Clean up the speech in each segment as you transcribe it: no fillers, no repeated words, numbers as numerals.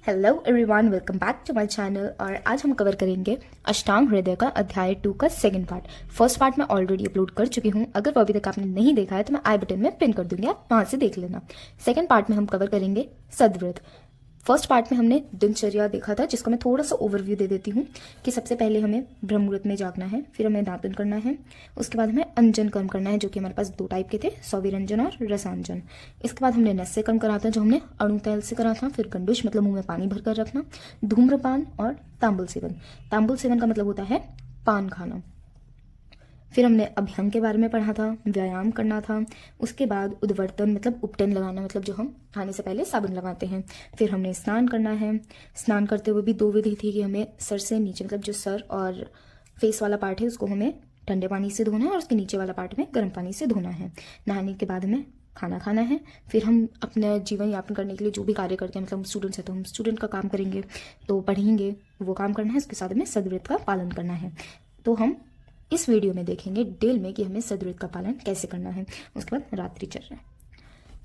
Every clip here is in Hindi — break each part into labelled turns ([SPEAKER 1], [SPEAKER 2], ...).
[SPEAKER 1] Hello everyone, welcome back to my channel. और आज हम कवर करेंगे अष्टांग हृदय का अध्याय 2 का सेकंड पार्ट। फर्स्ट पार्ट मैं ऑलरेडी अपलोड कर चुकी हूँ। अगर वो अभी तक आपने नहीं देखा है तो मैं आई बटन में पिन कर दूंगी, आप वहां से देख लेना। सेकंड पार्ट में हम कवर करेंगे सदव्रत। फर्स्ट पार्ट में हमने दिनचर्या देखा था, जिसको मैं थोड़ा सा ओवरव्यू दे देती हूँ कि सबसे पहले हमें ब्रह्म मुहूर्त में जागना है, फिर हमें दातुन करना है, उसके बाद हमें अंजन कर्म करना है, जो कि हमारे पास दो टाइप के थे, सौविरंजन और रसांजन। इसके बाद हमने नस्य कर्म करा था, जो हमने अणु तैल से करा था। फिर गंडुष मतलब मुंह में पानी भरकर रखना, धूम्रपान और तांबुल सेवन। तांबुल सेवन का मतलब होता है पान खाना। फिर हमने अभ्यंग के बारे में पढ़ा था, व्यायाम करना था। उसके बाद उद्वर्तन मतलब उपटन लगाना, मतलब जो हम खाने से पहले साबुन लगाते हैं। फिर हमने स्नान करना है। स्नान करते हुए भी दो विधि थी कि हमें सर से नीचे, मतलब जो सर और फेस वाला पार्ट है उसको हमें ठंडे पानी से धोना है और उसके नीचे वाला पार्ट में गर्म पानी से धोना है। नहाने के बाद हमें खाना खाना है। फिर हम अपने जीवन यापन करने के लिए जो भी कार्य करते हैं, मतलब हम स्टूडेंट्स हैं तो हम स्टूडेंट का काम करेंगे, तो पढ़ेंगे, वो काम करना है। उसके साथ हमें सदव्रत का पालन करना है। तो हम इस वीडियो में देखेंगे डिटेल में कि हमें सदव्रत का पालन कैसे करना है। उसके बाद रात्रिचर्या।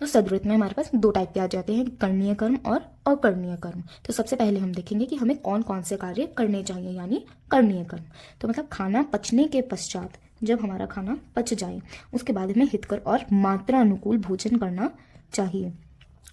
[SPEAKER 1] तो सदव्रत में हमारे पास दो टाइप के आ जाते हैं, करणीय कर्म और अकरणीय कर्म। तो सबसे पहले हम देखेंगे कि हमें कौन कौन से कार्य करने चाहिए, यानी करणीय कर्म। तो मतलब खाना पचने के पश्चात, जब हमारा खाना पच जाए उसके बाद हमें हितकर और मात्रा अनुकूल भोजन करना चाहिए।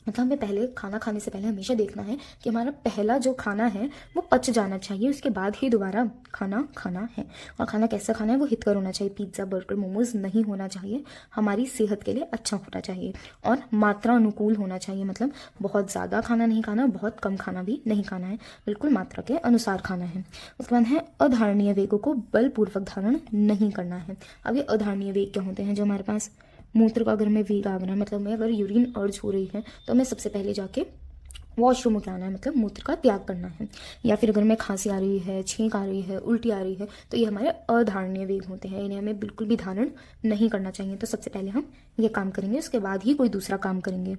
[SPEAKER 1] मतलब हमें पहले खाना खाने से पहले हमेशा देखना है कि हमारा पहला जो खाना है वो पच जाना चाहिए, उसके बाद ही दोबारा खाना खाना है। और खाना कैसा खाना है, वो हितकर होना चाहिए। पिज्ज़ा, बर्गर, मोमोज नहीं होना चाहिए। हमारी सेहत के लिए अच्छा होना चाहिए और मात्रा अनुकूल होना चाहिए। मतलब बहुत ज़्यादा खाना नहीं खाना, बहुत कम खाना भी नहीं खाना है, बिल्कुल मात्रा के अनुसार खाना है। उसके बाद है अधारणीय वेगों को बलपूर्वक धारण नहीं करना है। अब ये अधारणीय वेग क्या होते हैं? जो हमारे पास मूत्र का अगर हमें वेग आ रहा है, मतलब मैं अगर यूरिन अर्ज हो रही है तो हमें सबसे पहले जाके वॉशरूम में आना है, मतलब मूत्र का त्याग करना है। या फिर अगर हमें खांसी आ रही है, छींक आ रही है, उल्टी आ रही है, तो ये हमारे अधारणीय वेग होते हैं। इन्हें हमें बिल्कुल भी धारण नहीं करना चाहिए। तो सबसे पहले हम ये काम करेंगे, उसके बाद ही कोई दूसरा काम करेंगे।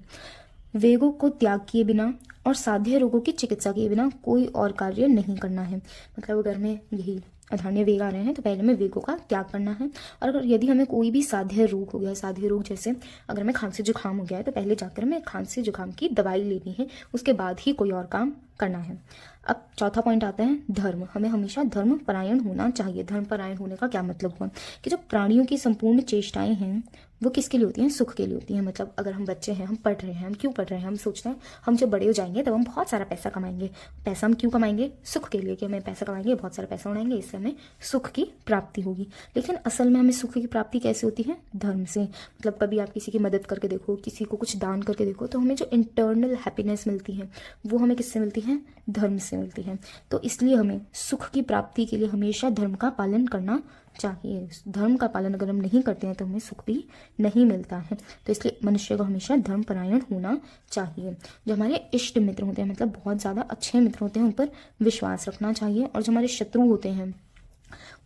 [SPEAKER 1] वेगों को त्याग किए बिना और साध्य रोगों की चिकित्सा किए बिना कोई और कार्य नहीं करना है। मतलब अगर हमें यही अधारणीय वेग आ रहे हैं तो पहले हमें वेगों का त्याग करना है। और अगर यदि हमें कोई भी साध्य रोग हो गया, साध्य रोग जैसे अगर हमें खांसी जुकाम हो गया है तो पहले जाकर हमें खांसी जुकाम की दवाई लेनी है, उसके बाद ही कोई और काम करना है। अब चौथा पॉइंट आता है धर्म। हमें हमेशा धर्म परायण होना चाहिए। धर्म परायण होने का क्या मतलब हुआ कि जो प्राणियों की संपूर्ण चेष्टाएं हैं वो किसके लिए होती हैं? सुख के लिए होती हैं। मतलब अगर हम बच्चे हैं, हम पढ़ रहे हैं, हम क्यों पढ़ रहे हैं? हम सोचते हैं हम जब बड़े हो जाएंगे तब हम बहुत सारा पैसा कमाएंगे। पैसा हम क्यों कमाएंगे? सुख के लिए, कि हमें पैसा कमाएंगे, बहुत सारा पैसा उड़ाएंगे, इससे हमें सुख की प्राप्ति होगी। लेकिन असल में हमें सुख की प्राप्ति कैसे होती है? धर्म से। मतलब कभी आप किसी की मदद करके देखो, किसी को कुछ दान करके देखो, तो हमें जो इंटरनल हैप्पीनेस मिलती है वो हमें किससे मिलती है? धर्म से मिलती है। तो इसलिए हमें सुख की प्राप्ति के लिए हमेशा धर्म का पालन करना चाहिए। धर्म का पालन अगर हम नहीं करते हैं तो हमें सुख भी नहीं मिलता है। तो इसलिए मनुष्य को हमेशा धर्म परायण होना चाहिए। जो हमारे इष्ट मित्र होते हैं, मतलब बहुत ज़्यादा अच्छे मित्र होते हैं, उन पर विश्वास रखना चाहिए। और जो हमारे शत्रु होते हैं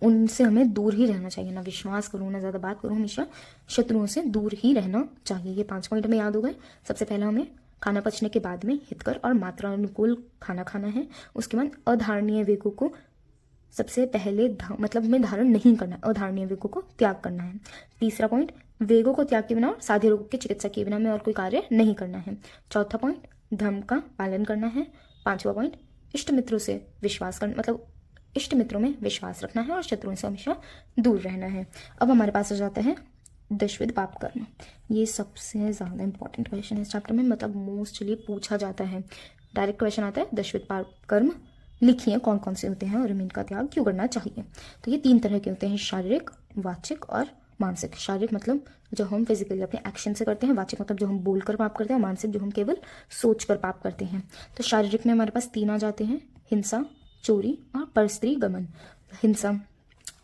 [SPEAKER 1] उनसे हमें दूर ही रहना चाहिए। ना विश्वास करो, ना ज़्यादा बात करो, हमेशा शत्रुओं से दूर ही रहना चाहिए। ये 5 पॉइंट हमें याद हो गए। सबसे पहला हमें खाना पचने के बाद में हितकर और मात्रा अनुकूल खाना खाना है। उसके बाद अधारणीय वेगों को सबसे पहले मतलब में धारण नहीं करना, अधारणीय वेगों को त्याग करना है। तीसरा पॉइंट, वेगों को त्याग के बिना और साध्य रोगों की चिकित्सा किए बिना हमें और कोई कार्य नहीं करना है। चौथा पॉइंट, धर्म का पालन करना है। 5वां पॉइंट, इष्ट मित्रों से विश्वास करना, मतलब इष्ट मित्रों में विश्वास रखना है और शत्रुओं से हमेशा दूर रहना है। अब हमारे पास आ जाता है दशविध पाप कर्म। ये सबसे ज़्यादा इंपॉर्टेंट क्वेश्चन है इस चैप्टर में, मतलब मोस्टली पूछा जाता है। डायरेक्ट क्वेश्चन आता है, दशविध पाप कर्म लिखिए कौन कौन से होते हैं और इनका का त्याग क्यों करना चाहिए। तो ये 3 तरह के होते हैं, शारीरिक, वाचिक और मानसिक। शारीरिक मतलब जो हम फिजिकली अपने एक्शन से करते हैं, वाचिक मतलब जो हम बोलकर पाप करते हैं, और मानसिक जो हम केवल सोच कर पाप करते हैं। तो शारीरिक में हमारे पास 3 आ जाते हैं, हिंसा, चोरी और परस्त्री गमन। हिंसा,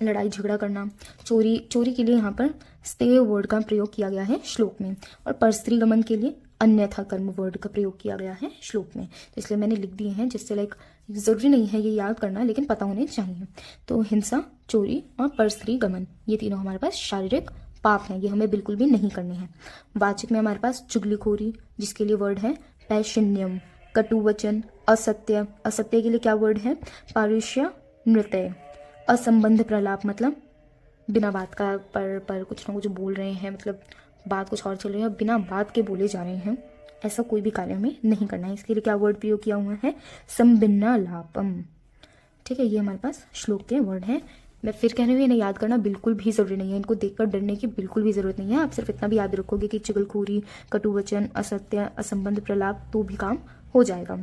[SPEAKER 1] लड़ाई झगड़ा करना। चोरी के लिए यहाँ पर स्तेय वर्ड का प्रयोग किया गया है श्लोक में, और परस्त्री गमन के लिए अन्यथा कर्म वर्ड का प्रयोग किया गया है श्लोक में। तो इसलिए मैंने लिख दिए हैं, जिससे ज़रूरी नहीं है ये याद करना, लेकिन पता होने चाहिए। तो हिंसा, चोरी और परस्त्री गमन, ये तीनों हमारे पास शारीरिक पाप हैं, ये हमें बिल्कुल भी नहीं करने हैं। वाचिक में हमारे पास चुगलीखोरी, जिसके लिए वर्ड है पैशन्यम, कटु वचन, असत्य। असत्य के लिए क्या वर्ड है? पारुष्य, नृत्य। असंबंध प्रलाप मतलब बिना बात का पर कुछ ना कुछ बोल रहे हैं, मतलब बात कुछ और चल रही है, बिना बात के बोले जा रहे हैं, ऐसा कोई भी कार्य हमें नहीं करना है। इसके लिए क्या वर्ड प्रयोग किया हुआ है, संबिन्नालापम। ठीक है, ये हमारे पास श्लोक के वर्ड हैं। मैं फिर कह रही हूँ, इन्हें याद करना बिल्कुल भी जरूरी नहीं है, इनको देखकर डरने की बिल्कुल भी जरूरत नहीं है। आप सिर्फ इतना भी याद रखोगे कि चुगलखोरी, कटुवचन, असत्य, असंबंध, प्रलाप, तो भी काम हो जाएगा।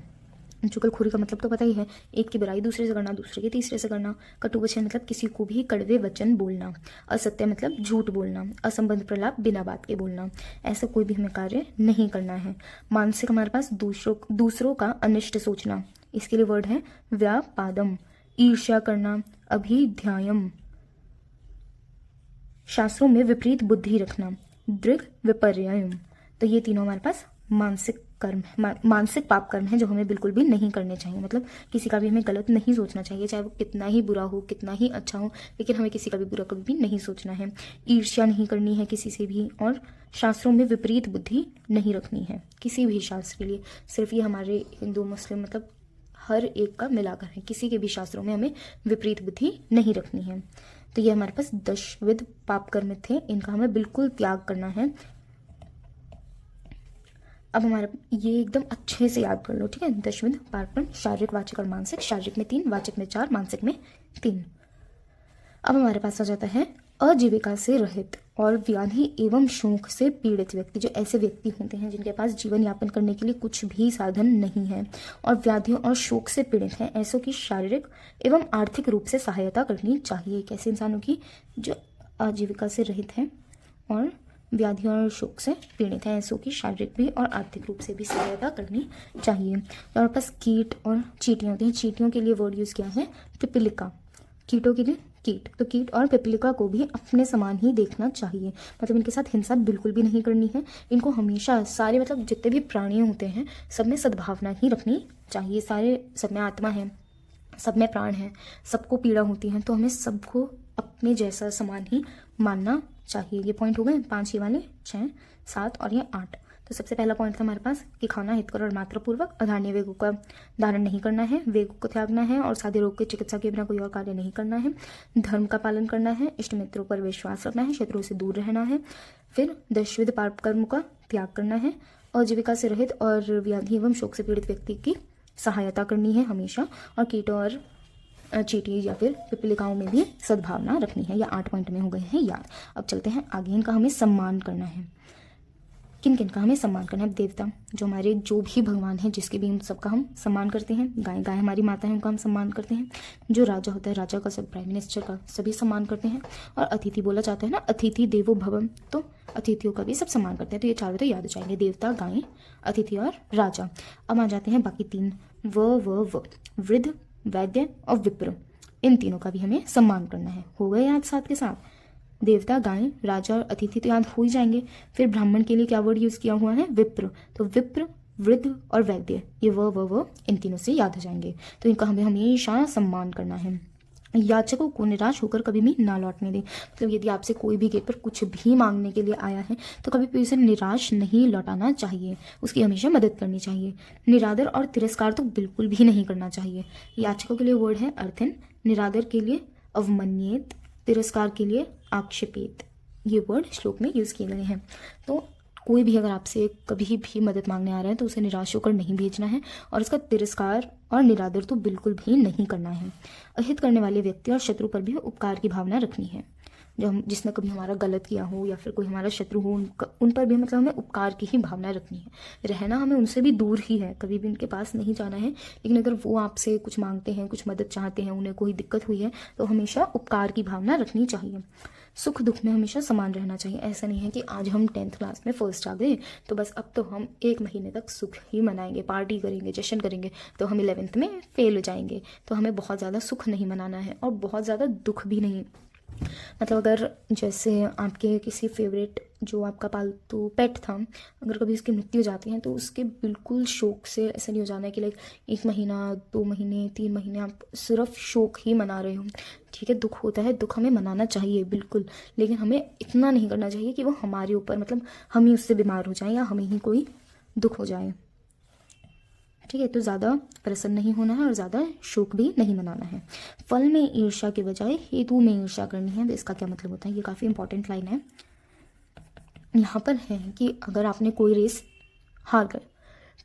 [SPEAKER 1] चुगलखोरी का मतलब तो पता ही है, एक की बुराई दूसरे से करना, दूसरे की तीसरे से करना। कटुवचन मतलब किसी को भी कड़वे वचन बोलना। असत्य मतलब झूठ बोलना। असंबंध, प्रलाप, बिना बात के बोलना। ऐसा कोई भी हमें कार्य नहीं करना है। मानसिक हमारे पास दूसरों का अनिष्ट सोचना, इसके लिए वर्ड है व्यापादम। ईर्ष्या करना, अभिध्यायम। शास्त्रों में विपरीत बुद्धि रखना, दृढ़ विपर्ययम। तो ये तीनों हमारे पास मानसिक कर्म, मानसिक पाप कर्म है जो हमें बिल्कुल भी नहीं करने चाहिए। मतलब किसी का भी हमें गलत नहीं सोचना चाहिए, चाहे वो कितना ही बुरा हो, कितना ही अच्छा हो, लेकिन हमें किसी का भी बुरा कभी भी नहीं सोचना है। ईर्ष्या नहीं करनी है किसी से भी, और शास्त्रों में विपरीत बुद्धि नहीं रखनी है किसी भी शास्त्र के लिए। सिर्फ ये हमारे हिंदू मुस्लिम मतलब हर एक का मिलाकर है, किसी के भी शास्त्रों में हमें विपरीत बुद्धि नहीं रखनी है। तो ये हमारे पास 10 विध पाप कर्म थे, इनका हमें बिल्कुल त्याग करना है। अब हमारे ये एकदम अच्छे से याद कर लो, ठीक है। 10 विध पाप कर्म, शारीरिक, वाचिक और मानसिक। शारीरिक में 3, वाचिक में 4, मानसिक में 3। अब हमारे पास आ जाता है आजीविका से रहित और व्याधि एवं शोक से पीड़ित व्यक्ति। जो ऐसे व्यक्ति होते हैं जिनके पास जीवन यापन करने के लिए कुछ भी साधन नहीं है और व्याधियों और शोक से पीड़ित हैं, ऐसों की शारीरिक एवं आर्थिक रूप से सहायता करनी चाहिए। कैसे इंसानों की, जो आजीविका से रहित हैं और व्याधियों और शोक से पीड़ित हैं, ऐसों की शारीरिक भी और आर्थिक रूप से भी सहायता करनी चाहिए। और पास कीट और चींटियाँ होती हैं। चींटियों के लिए वर्ड यूज़ किया है पिपीलिका, कीटों के लिए कीट। तो कीट और पिपीलिका को भी अपने समान ही देखना चाहिए, मतलब इनके साथ हिंसा बिल्कुल भी नहीं करनी है। इनको हमेशा सारे मतलब जितने भी प्राणी होते हैं सब में सद्भावना ही रखनी चाहिए। सब में आत्मा है, सब में प्राण है, सबको पीड़ा होती है, तो हमें सबको अपने जैसा समान ही मानना चाहिए। ये पॉइंट हो गए 5, ये वाले 6, 7 और ये 8। तो सबसे पहला पॉइंट था हमारे पास कि खाना हितकर और मात्रपूर्वक, अधारणीय वेगों का धारण नहीं करना है, वेगों को त्यागना है और सादे रोग की चिकित्सा के बिना कोई और कार्य नहीं करना है, धर्म का पालन करना है, इष्ट मित्रों पर विश्वास रखना है, शत्रुओं से दूर रहना है, फिर 10 विध पाप कर्म का त्याग करना है, आजीविका से रहित और व्याधि एवं शोक से पीड़ित व्यक्ति की सहायता करनी है हमेशा, और कीटों और चींटी या फिर पिपलिकाओं में भी सद्भावना रखनी है। या 8 पॉइंट में हो गए हैं याद। अब चलते हैं आगे। इनका हमें सम्मान करना है। किन किन का हमें सम्मान करना है? देवता, जो हमारे जो भी भगवान हैं, जिसके भी हम सबका हम सम्मान करते हैं। गाय हमारी माता है, उनका हम सम्मान करते हैं। जो राजा होता है, राजा का, सब प्राइम मिनिस्टर का सभी सम्मान करते हैं। और अतिथि बोला जाता है ना, अतिथि देवो भवम, तो अतिथियों का भी सब सम्मान करते हैं। तो ये चारों तो याद हो जाएंगे, देवता, गाय, अतिथि और राजा। अब आ जाते हैं बाकी 3, वृद्ध, वैद्य और विप्र। इन तीनों का भी हमें सम्मान करना है। हो गए याद साथ के साथ? देवता, गाय, राजा और अतिथि तो याद हो ही जाएंगे। फिर ब्राह्मण के लिए क्या वर्ड यूज किया हुआ है? विप्र। तो विप्र, वृद्ध और वैद्य, ये व इन तीनों से याद हो जाएंगे। तो इनका हमें हमेशा सम्मान करना है। याचकों को निराश होकर कभी भी ना लौटने दें। मतलब यदि आपसे कोई भी गेट पर कुछ भी मांगने के लिए आया है तो कभी भी उसे निराश नहीं लौटाना चाहिए, उसकी हमेशा मदद करनी चाहिए। निरादर और तिरस्कार तो बिल्कुल भी नहीं करना चाहिए। याचकों के लिए वर्ड है अर्थिन, निरादर के लिए अवमन्येत, तिरस्कार के लिए आक्षेपेत। ये वर्ड श्लोक में यूज किए गए हैं। तो कोई भी अगर आपसे कभी भी मदद मांगने आ रहा है तो उसे निराश होकर नहीं भेजना है और उसका तिरस्कार और निरादर तो बिल्कुल भी नहीं करना है। अहित करने वाले व्यक्ति और शत्रु पर भी उपकार की भावना रखनी है। जिसने कभी हमारा गलत किया हो या फिर कोई हमारा शत्रु हो, उन पर भी मतलब हमें उपकार की ही भावना रखनी है। रहना हमें उनसे भी दूर ही है, कभी भी उनके पास नहीं जाना है। लेकिन अगर वो आपसे कुछ मांगते हैं, कुछ मदद चाहते हैं, उन्हें कोई दिक्कत हुई है तो हमेशा उपकार की भावना रखनी चाहिए। सुख दुख में हमेशा समान रहना चाहिए। ऐसा नहीं है कि आज हम 10th क्लास में फर्स्ट आ गए तो बस अब तो हम 1 महीने तक सुख ही मनाएंगे, पार्टी करेंगे, जश्न करेंगे, तो हम 11th में फेल हो जाएंगे। तो हमें बहुत ज़्यादा सुख नहीं मनाना है और बहुत ज़्यादा दुख भी नहीं। मतलब अगर जैसे आपके किसी फेवरेट जो आपका पालतू पेट था, अगर कभी उसकी मृत्यु हो जाती है तो उसके बिल्कुल शोक से ऐसा नहीं हो जाना है कि लाइक 1 महीना, 2 महीने, 3 महीने आप सिर्फ शोक ही मना रहे हो। ठीक है, दुख होता है, दुख हमें मनाना चाहिए बिल्कुल, लेकिन हमें इतना नहीं करना चाहिए कि वो हमारे ऊपर मतलब हम ही उससे बीमार हो जाएं या हमें ही कोई दुख हो जाए। ठीक है, तो ज़्यादा प्रसन्न नहीं होना है और ज़्यादा शोक भी नहीं मनाना है। फल में ईर्ष्या के बजाय हेतु में ईर्ष्या करनी है। तो इसका क्या मतलब होता है? ये काफ़ी इंपॉर्टेंट लाइन है। यहाँ पर है कि अगर आपने कोई रेस हार गए।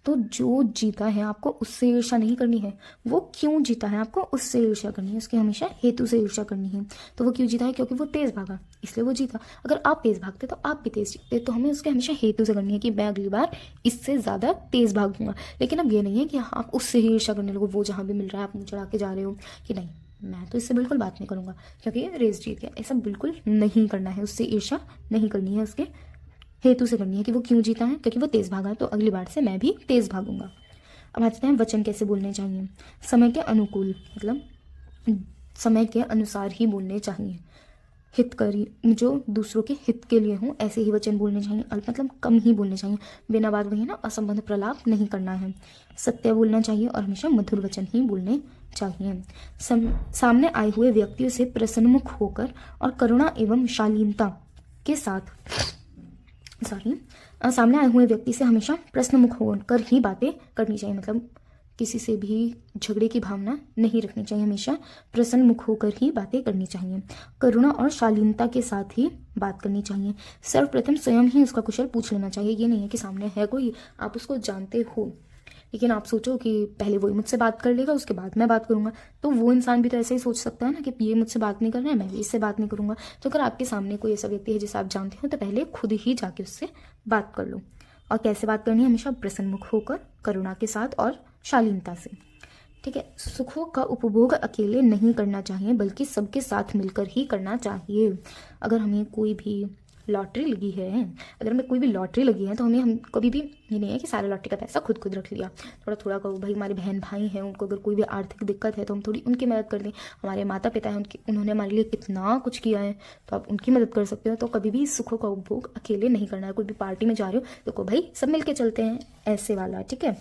[SPEAKER 1] तो जो जीता है आपको उससे ईर्ष्या नहीं करनी है। वो क्यों जीता है आपको उससे ईर्ष्या करनी है, उसके हमेशा हेतु से ईर्ष्या करनी है। तो वो क्यों जीता है, क्योंकि वो तेज भागा इसलिए वो जीता। अगर आप तेज भागते तो आप भी तेज जीतते। तो हमें उसके हमेशा हेतु से करनी है कि मैं अगली बार इससे ज़्यादा तेज भागूंगा। लेकिन अब ये नहीं है कि आप उससे ही ईर्ष्या करने लगो, वो जहाँ भी मिल रहा है आप मुँह चढ़ा के जा रहे हो कि नहीं मैं तो इससे बिल्कुल बात नहीं करूँगा क्योंकि ये रेस जीत गया। ऐसा बिल्कुल नहीं करना है, उससे ईर्ष्या नहीं करनी है, उसके हेतु से करनी है कि वो क्यों जीता है, क्योंकि वो तेज भागा तो अगली बार से मैं भी तेज भागूंगा। अब आते हैं वचन कैसे बोलने चाहिए। समय के अनुकूल मतलब समय के अनुसार ही बोलने चाहिए। हितकारी, जो दूसरों के हित के लिए हों ऐसे ही वचन बोलने चाहिए। अल्प मतलब कम ही बोलने चाहिए, बिना बात वही ना असंबंध प्रलाप नहीं करना है। सत्य बोलना चाहिए और हमेशा मधुर वचन ही बोलने चाहिए। सामने आए हुए व्यक्तियों से प्रसन्नमुख होकर और करुणा एवं शालीनता के साथ सामने आए हुए व्यक्ति से हमेशा प्रश्नमुख होकर ही बातें करनी चाहिए। मतलब किसी से भी झगड़े की भावना नहीं रखनी चाहिए, हमेशा प्रसन्न मुख होकर ही बातें करनी चाहिए। करुणा और शालीनता के साथ ही बात करनी चाहिए। सर्वप्रथम स्वयं ही उसका कुशल पूछ लेना चाहिए। ये नहीं है कि सामने है कोई, आप उसको जानते हो लेकिन आप सोचो कि पहले वही मुझसे बात कर लेगा उसके बाद मैं बात करूंगा। तो वो इंसान भी तो ऐसे ही सोच सकता है ना कि ये मुझसे बात नहीं कर रहा है, मैं भी इससे बात नहीं करूंगा। तो अगर आपके सामने कोई ऐसा व्यक्ति है जिसे आप जानते हो तो पहले खुद ही जाके उससे बात कर लो। और कैसे बात करनी है, हमेशा प्रसन्नमुख होकर, करुणा के साथ और शालीनता से। ठीक है। सुखों का उपभोग अकेले नहीं करना चाहिए बल्कि सबके साथ मिलकर ही करना चाहिए। अगर हमें कोई भी लॉटरी लगी है, अगर हमें कोई भी लॉटरी लगी है तो हम कभी भी ये नहीं है कि सारा लॉटरी का पैसा खुद रख लिया। थोड़ा थोड़ा करो भाई, हमारे बहन भाई हैं उनको अगर कोई भी आर्थिक दिक्कत है तो हम थोड़ी उनकी मदद कर दें। हमारे माता पिता हैं, उन्होंने हमारे लिए कितना कुछ किया है तो आप उनकी मदद कर सकते हो। तो कभी भी सुखों का उपभोग अकेले नहीं करना है। कोई भी पार्टी में जा रहे हो तो को भाई सब मिल के चलते हैं, ऐसे वाला। ठीक है।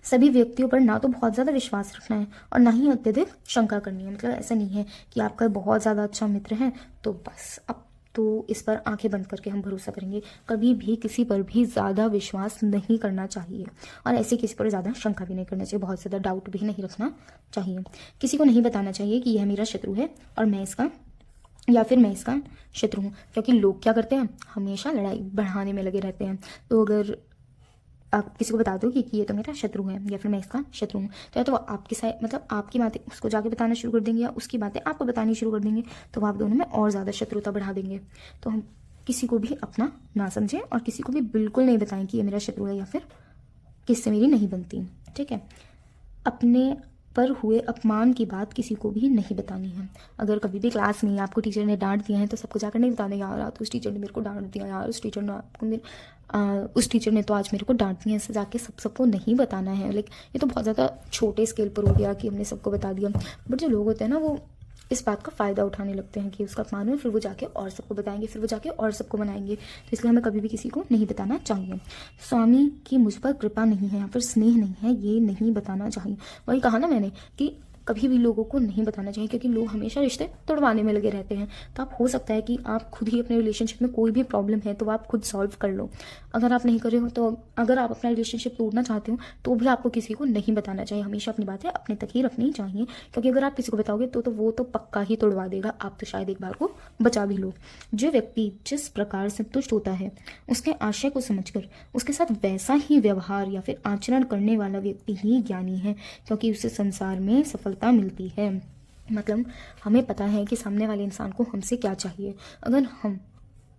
[SPEAKER 1] सभी व्यक्तियों पर ना तो बहुत ज़्यादा विश्वास रखना है और ना ही अत्यधिक शंका करनी है। मतलब ऐसा नहीं है कि आपका बहुत ज़्यादा अच्छा मित्र है तो बस अब तो इस पर आंखें बंद करके हम भरोसा करेंगे। कभी भी किसी पर भी ज़्यादा विश्वास नहीं करना चाहिए और ऐसे किसी पर ज़्यादा शंका भी नहीं करना चाहिए, बहुत ज़्यादा डाउट भी नहीं रखना चाहिए। किसी को नहीं बताना चाहिए कि यह मेरा शत्रु है और मैं इसका शत्रु हूँ, क्योंकि लोग क्या करते हैं, हमेशा लड़ाई बढ़ाने में लगे रहते हैं। तो अगर आप किसी को बता दो कि ये तो मेरा शत्रु है या फिर मैं इसका शत्रु हूँ तो या तो आपकी साइड मतलब आपकी बातें उसको जाके बताना शुरू कर देंगे या उसकी बातें आपको बतानी शुरू कर देंगे, तो आप दोनों में और ज़्यादा शत्रुता बढ़ा देंगे। तो हम किसी को भी अपना ना समझें और किसी को भी बिल्कुल नहीं बताएं कि ये मेरा शत्रु है या फिर किससे मेरी नहीं बनती। ठीक है। अपने पर हुए अपमान की बात किसी को भी नहीं बतानी है। अगर कभी भी क्लास में आपको टीचर ने डांट दिया है तो सबको जाकर नहीं बताना यार तो उस टीचर ने मेरे को डांट दिया, यार उस टीचर ने उस टीचर ने तो आज मेरे को डांट दिया। ऐसे जाके सबको नहीं बताना है। लाइक ये तो बहुत ज़्यादा छोटे स्केल पर हो गया कि हमने सबको बता दिया। बट जो लोग होते हैं ना वो इस बात का फ़ायदा उठाने लगते हैं कि उसका अपमान हो, फिर वो जाके और सबको बताएंगे, फिर वो जाके और सबको बनाएंगे। तो इसलिए हमें कभी भी किसी को नहीं बताना चाहिए। स्वामी की मुझ पर कृपा नहीं है या फिर स्नेह नहीं है, ये नहीं बताना चाहिए। वही कहा ना मैंने कि कभी भी लोगों को नहीं बताना चाहिए क्योंकि लोग हमेशा रिश्ते तोड़वाने में लगे रहते हैं। तो आप हो सकता है कि आप खुद ही अपने रिलेशनशिप में कोई भी प्रॉब्लम है तो आप खुद सॉल्व कर लो। अगर आप नहीं कर रहे हो तो अगर आप अपना रिलेशनशिप तोड़ना चाहते हो तो भी आपको किसी को नहीं बताना चाहिए। हमेशा अपनी बातें अपने तक ही रखनी चाहिए क्योंकि अगर आप किसी को बताओगे तो वो तो पक्का ही तोड़वा देगा। आप तो शायद एक बार को बचा भी लो। जो व्यक्ति जिस प्रकार संतुष्ट होता है उसके आशय को समझकर उसके साथ वैसा ही व्यवहार या फिर आचरण करने वाला व्यक्ति ही ज्ञानी है, क्योंकि उसे संसार में सफलता मिलती है। मतलब हमें पता है कि सामने वाले इंसान को हमसे क्या चाहिए। अगर हम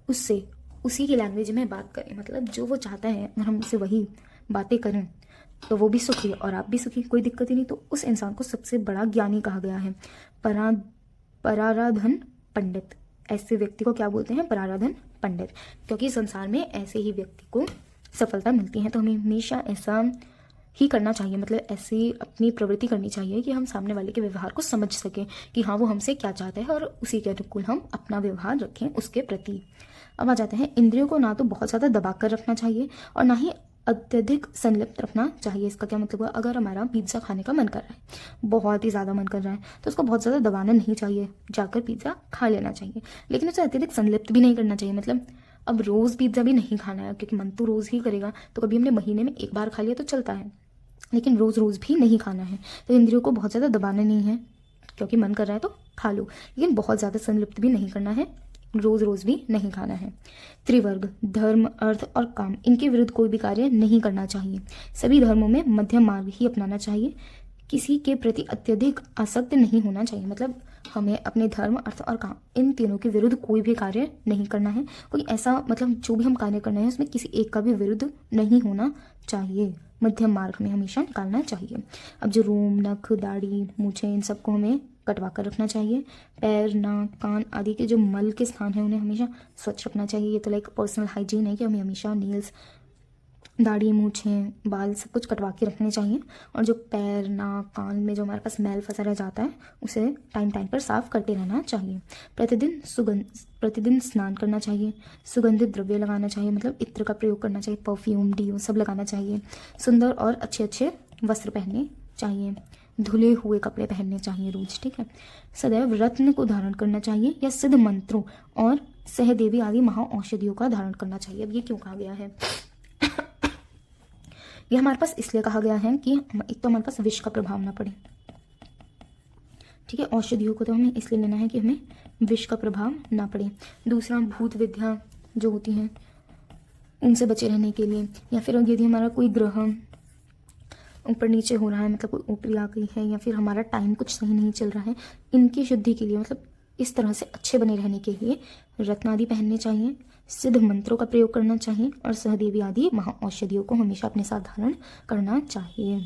[SPEAKER 1] उससे उसी की लैंग्वेज में बात करें, मतलब जो वो चाहता है अगर हम उससे वही बातें करें तो वो भी सुखी और आप भी सुखी, कोई दिक्कत ही नहीं। तो उस इंसान को सबसे बड़ा ज्ञानी कहा गया है। पराराधन पंडित, ऐसे व्यक्ति को क्या बोलते हैं, पराराधन पंडित, क्योंकि संसार में ऐसे ही व्यक्ति को सफलता मिलती है। तो हमें हमेशा ऐसा ही करना चाहिए, मतलब ऐसी अपनी प्रवृत्ति करनी चाहिए कि हम सामने वाले के व्यवहार को समझ सकें कि हाँ वो हमसे क्या चाहता है और उसी के अनुकूल हम अपना व्यवहार रखें उसके प्रति। अब आ जाते हैं, इंद्रियों को ना तो बहुत ज़्यादा दबा कर रखना चाहिए और ना ही अत्यधिक संलिप्त रखना चाहिए। इसका क्या मतलब है, अगर हमारा पिज़्ज़ा खाने का मन कर रहा है, बहुत ही ज़्यादा मन कर रहा है, तो उसको बहुत ज़्यादा दबाना नहीं चाहिए, जाकर पिज़्ज़ा खा लेना चाहिए। लेकिन उसे अत्यधिक संलिप्त भी नहीं करना चाहिए। मतलब अब रोज़ पिज़्ज़ा भी नहीं खाना है क्योंकि मन तो रोज़ ही करेगा। तो कभी हमने महीने में एक बार खा लिया तो चलता है, लेकिन रोज़ रोज़ भी नहीं खाना है। तो इंद्रियों को बहुत ज़्यादा दबाना नहीं है, क्योंकि मन कर रहा है तो खा लो, लेकिन बहुत ज़्यादा संलिप्त भी नहीं करना है रोज़ रोज़ भी नहीं खाना है। त्रिवर्ग धर्म, अर्थ और काम, इनके विरुद्ध कोई भी कार्य नहीं करना चाहिए। सभी धर्मों में मध्यम मार्ग ही अपनाना चाहिए। किसी के प्रति अत्यधिक आसक्त नहीं होना चाहिए। मतलब हमें अपने धर्म, अर्थ और काम, इन तीनों के विरुद्ध कोई भी कार्य नहीं करना है। कोई ऐसा मतलब जो भी हम कार्य करना है उसमें किसी एक का भी विरुद्ध नहीं होना चाहिए। मध्यम मार्ग में हमेशा निकालना चाहिए। अब जो रोम, नख, दाढ़ी, मूछें, इन सबको हमें कटवा कर रखना चाहिए। पैर, नाक, कान आदि के जो मल के स्थान है उन्हें हमेशा स्वच्छ रखना चाहिए। ये तो लाइक पर्सनल हाइजीन है कि हमें हमेशा नील्स, दाढ़ी, मूछें, बाल सब कुछ कटवा के रखने चाहिए। और जो पैर, नाक, कान में जो हमारे पास मैल फंसा रह जाता है उसे टाइम टाइम पर साफ करते रहना चाहिए। प्रतिदिन स्नान करना चाहिए। सुगंधित द्रव्य लगाना चाहिए, मतलब इत्र का प्रयोग करना चाहिए, परफ्यूम, डीओ सब लगाना चाहिए। सुंदर और अच्छे अच्छे वस्त्र पहनने चाहिए। धुले हुए कपड़े पहनने चाहिए रोज, ठीक है। सदैव रत्न को धारण करना चाहिए या सिद्ध मंत्रों और सहदेवी आदि महाऔषधियों का धारण करना चाहिए। अब ये क्यों कहा गया है? यह हमारे पास इसलिए कहा गया है कि एक तो हमारे पास विष का प्रभाव ना पड़े, ठीक है। औषधियों को तो हमें इसलिए लेना है कि हमें विष का प्रभाव ना पड़े। दूसरा, भूत विद्या जो होती हैं उनसे बचे रहने के लिए, या फिर यदि हमारा कोई ग्रह ऊपर नीचे हो रहा है, मतलब कोई ऊपरी आ गई है, या फिर हमारा टाइम कुछ सही नहीं चल रहा है, इनकी शुद्धि के लिए, मतलब इस तरह से अच्छे बने रहने के लिए रत्न आदि पहनने चाहिए। सिद्ध मंत्रों का प्रयोग करना चाहिए और सहदेवी आदि महाऔषधियों को हमेशा अपने साथ धारण करना चाहिए।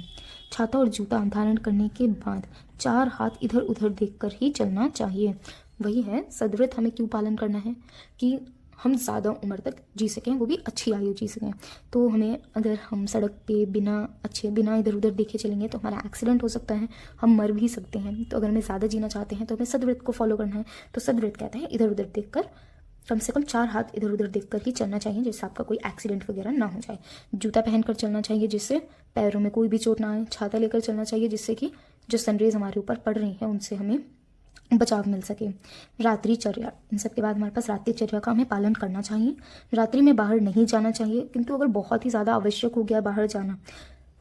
[SPEAKER 1] छाता और जूता धारण करने के बाद 4 हाथ इधर उधर देखकर ही चलना चाहिए। वही है सदव्रत हमें क्यों पालन करना है कि हम ज़्यादा उम्र तक जी सकें, वो भी अच्छी आयु जी सकें। तो हमें, अगर हम सड़क पे बिना इधर उधर देखे चलेंगे तो हमारा एक्सीडेंट हो सकता है, हम मर भी सकते हैं। तो अगर हमें ज़्यादा जीना चाहते हैं तो हमें सदव्रत को फॉलो करना है। तो सदव्रत कहता है इधर उधर देखकर, कम से कम 4 हाथ इधर उधर देखकर ही चलना चाहिए, जिससे आपका कोई एक्सीडेंट वगैरह ना हो जाए। जूता पहनकर चलना चाहिए जिससे पैरों में कोई भी चोट ना आए। छाता लेकर चलना चाहिए जिससे कि जो सनरेज हमारे ऊपर पड़ रही हैं उनसे हमें बचाव मिल सके। रात्रिचर्या, इन सब के बाद हमारे पास रात्रिचर्या का हमें पालन करना चाहिए। रात्रि में बाहर नहीं जाना चाहिए, किंतु अगर बहुत ही ज़्यादा आवश्यक हो गया बाहर जाना,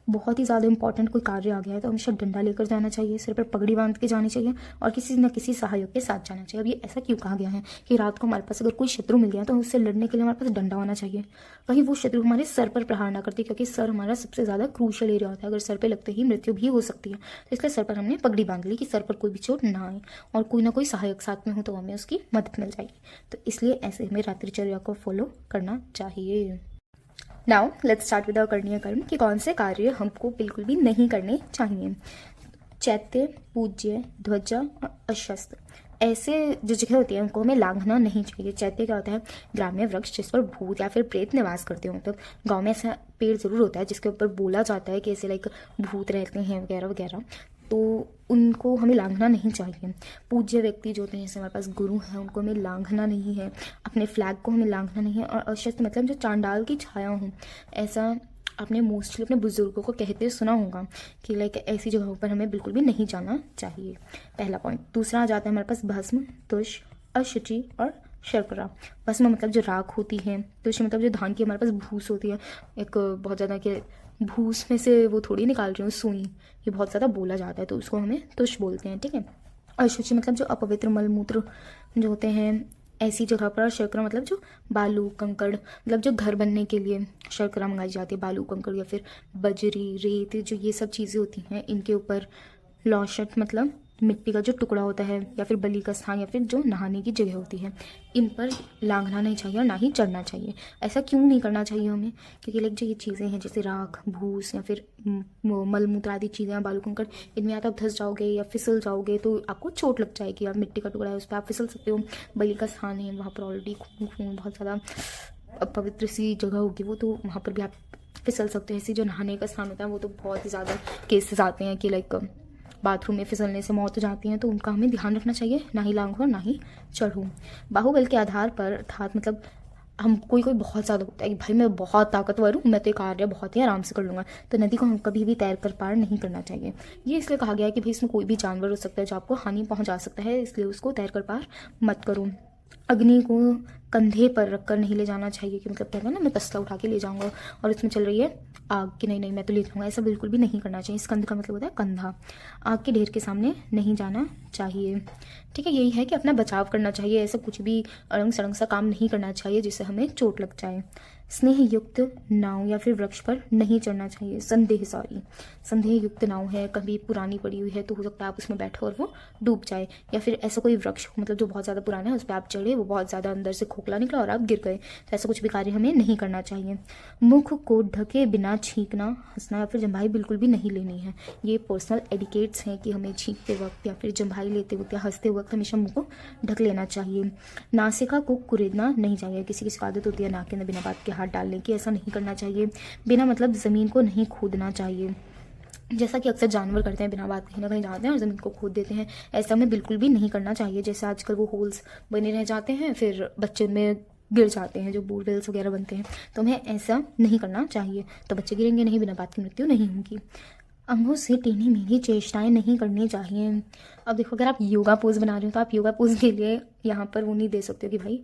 [SPEAKER 1] बहुत ही ज़्यादा इंपॉर्टेंट कोई कार्य आ गया है, तो हमेशा डंडा लेकर जाना चाहिए, सिर पर पगड़ी बांध के जानी चाहिए और किसी न किसी सहायक के साथ जाना चाहिए। अब ये ऐसा क्यों कहा गया है कि रात को हमारे पास अगर कोई शत्रु मिल गया तो उससे लड़ने के लिए हमारे पास डंडा होना चाहिए। कहीं वो शत्रु हमारे सर पर प्रहार ना करते, क्योंकि सर हमारा सबसे ज़्यादा क्रूशल एरिया होता है। अगर सर पर लगते ही मृत्यु भी हो सकती है, तो इसलिए सर पर हमने पगड़ी बांध ली कि सर पर कोई भी चोट ना आए, और कोई ना कोई सहायक साथ में हो तो हमें उसकी मदद मिल जाएगी। तो इसलिए ऐसे हमें रात्रिचर्या को फॉलो करना चाहिए। नाउ लेट्स स्टार्ट विद करणीय कर्म कि कौन से कार्य हमको बिल्कुल भी नहीं करने चाहिए। चैत्य, पूज्य, ध्वजा और अशस्त्र, ऐसे जो जगह होती है उनको हमें लांघना नहीं चाहिए। चैत्य क्या होता है? ग्राम्य वृक्ष जिस पर भूत या फिर प्रेत निवास करते हो। मतलब गांव में ऐसा पेड़ जरूर होता है जिसके ऊपर बोला जाता है कि ऐसे लाइक भूत रहते हैं वगैरह वगैरह, तो उनको हमें लांघना नहीं चाहिए। पूज्य व्यक्ति जो होते हैं, जैसे हमारे पास गुरु हैं, उनको हमें लांघना नहीं है। अपने फ्लैग को हमें लांघना नहीं है। और अशस्त्र मतलब जो चांडाल की छाया हो, ऐसा आपने मोस्टली अपने बुजुर्गों को कहते सुना होगा कि लाइक ऐसी जगहों पर हमें बिल्कुल भी नहीं जाना चाहिए। पहला पॉइंट। दूसरा आ जाता है हमारे पास भस्म, तुष, अशुचि और शर्करा। भस्म मतलब जो राख होती है, तुष मतलब जो धान की हमारे पास भूस होती है, एक बहुत ज़्यादा के भूस में से वो थोड़ी निकाल रही हूँ सुई, ये बहुत ज़्यादा बोला जाता है तो उसको हमें तुष बोलते हैं, ठीक है। अशुचि मतलब जो अपवित्र मलमूत्र जो होते हैं ऐसी जगह पर। शर्करा मतलब जो बालू कंकड़, मतलब जो घर बनने के लिए शर्करा मंगाई जाती है, बालू कंकड़ या फिर बजरी, रेत, जो ये सब चीज़ें होती हैं इनके ऊपर। लौशट मतलब मिट्टी का जो टुकड़ा होता है या फिर बलि का स्थान या फिर जो नहाने की जगह होती है, इन पर लांघना नहीं चाहिए और ना ही चढ़ना चाहिए। ऐसा क्यों नहीं करना चाहिए हमें? क्योंकि लाइक जो ये चीज़ें हैं जैसे राख, भूस या फिर मलमूत्र आदि चीज़ें, बालू कंकड़, इनमें आप धंस जाओगे या फिसल जाओगे तो आपको चोट लग जाएगी। और मिट्टी का टुकड़ा है उस पर आप फिसल सकते हो। बलि का स्थान है, वहाँ पर ऑलरेडी खून बहुत ज़्यादा पवित्र सी जगह होगी वो, तो वहाँ पर भी आप फिसल सकते हो। ऐसी जो नहाने का स्थान होता है वो तो बहुत ही ज़्यादा केसेस आते हैं कि लाइक बाथरूम में फिसलने से मौत हो जाती है, तो उनका हमें ध्यान रखना चाहिए। ना ही लांघो ना ही चढ़ो। बाहुबल के आधार पर, अर्थात मतलब हम कोई बहुत ज़्यादा होता है कि भाई मैं बहुत ताकतवर हूँ, मैं तो ये कार्य बहुत ही आराम से कर लूँगा, तो नदी को हम कभी भी तैर कर पार नहीं करना चाहिए। ये इसलिए कहा गया है कि भाई इसमें कोई भी जानवर हो सकता है जो आपको हानि पहुँचा सकता है, इसलिए उसको तैर कर पार मत करो। अग्नि को कंधे पर रखकर नहीं ले जाना चाहिए, कि मतलब कहते हैं ना मैं तसला उठा के ले जाऊंगा और उसमें चल रही है आग, कि नहीं नहीं मैं तो ले जाऊंगा, ऐसा बिल्कुल भी नहीं करना चाहिए। स्कंद का मतलब होता है कंधा। आग के ढेर के सामने नहीं जाना चाहिए। ठीक है, यही है कि अपना बचाव करना चाहिए, ऐसा कुछ भी अड़ंग सड़ंग सा काम नहीं करना चाहिए जिससे हमें चोट लग जाए। स्नेह युक्त नाव या फिर वृक्ष पर नहीं चढ़ना चाहिए। संदेह युक्त नाव है, कभी पुरानी पड़ी हुई है तो हो सकता है आप उसमें बैठो और वो डूब जाए, या फिर ऐसा कोई वृक्ष हो मतलब जो बहुत ज़्यादा पुराना है, उस पर आप चढ़े, वो बहुत ज़्यादा अंदर से खोखला निकला और आप गिर गए, तो ऐसा कुछ भी कार्य हमें नहीं करना चाहिए। मुख को ढके बिना छींकना, हंसना या फिर जम्भाई बिल्कुल भी नहीं लेनी है। ये पर्सनल एडिकेट्स हैं कि हमें छींकते वक्त या फिर जम्भाई लेते वक्त या हंसते वक्त हमेशा मुंह को ढक लेना चाहिए। नासिका को कुरेदना नहीं चाहिए। किसी की आदत होती है नाक के अंदर बिना बात के हाथ डालने की, ऐसा नहीं करना चाहिए। बिना मतलब ज़मीन को नहीं खोदना चाहिए, जैसा कि अक्सर जानवर करते हैं, बिना बात कहीं ना कहीं जाते हैं और ज़मीन को खोद देते हैं, ऐसा हमें बिल्कुल भी नहीं करना चाहिए। जैसे आजकल वो होल्स बने रह जाते हैं, फिर बच्चे में गिर जाते हैं, जो बोरवेल्स वगैरह बनते हैं, तो हमें ऐसा नहीं करना चाहिए। तो बच्चे गिरेंगे नहीं, बिना बात की मृत्यु नहीं होगी। अंगों से टेढ़ी मेढ़ी चेष्टाएं नहीं करनी चाहिए। अब देखो, अगर आप योगा पोज बना रहे हो तो आप योगा पोज के लिए यहाँ पर वो नहीं दे सकते हो कि भाई